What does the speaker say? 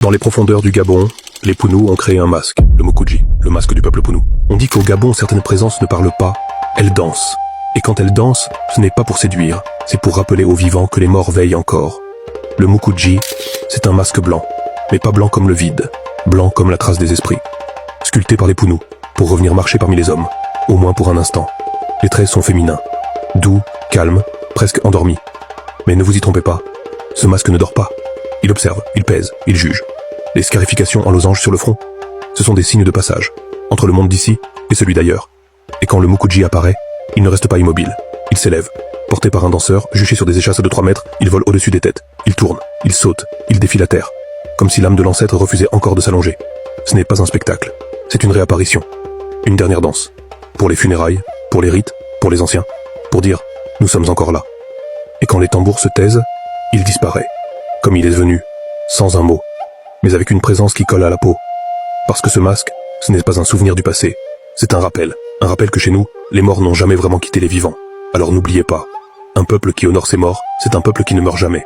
Dans les profondeurs du Gabon, les Pounous ont créé un masque, le Mukuji, le masque du peuple Pounou. On dit qu'au Gabon, certaines présences ne parlent pas, elles dansent. Et quand elles dansent, ce n'est pas pour séduire, c'est pour rappeler aux vivants que les morts veillent encore. Le Mukuji, c'est un masque blanc, mais pas blanc comme le vide, blanc comme la trace des esprits. Sculpté par les Pounous, pour revenir marcher parmi les hommes, au moins pour un instant. Les traits sont féminins, doux, calmes, presque endormis. Mais ne vous y trompez pas, ce masque ne dort pas. Il observe, il pèse, il juge. Les scarifications en losange sur le front, ce sont des signes de passage, entre le monde d'ici et celui d'ailleurs. Et quand le Mukuji apparaît, il ne reste pas immobile. Il s'élève. Porté par un danseur, juché sur des échasses de 3 mètres, il vole au-dessus des têtes. Il tourne, il saute, il défie la terre. Comme si l'âme de l'ancêtre refusait encore de s'allonger. Ce n'est pas un spectacle, c'est une réapparition. Une dernière danse. Pour les funérailles, pour les rites, pour les anciens. Pour dire, nous sommes encore là. Et quand les tambours se taisent, il disparaît. Comme il est venu, sans un mot, mais avec une présence qui colle à la peau. Parce que ce masque, ce n'est pas un souvenir du passé, c'est un rappel que chez nous, les morts n'ont jamais vraiment quitté les vivants. Alors n'oubliez pas, un peuple qui honore ses morts, c'est un peuple qui ne meurt jamais.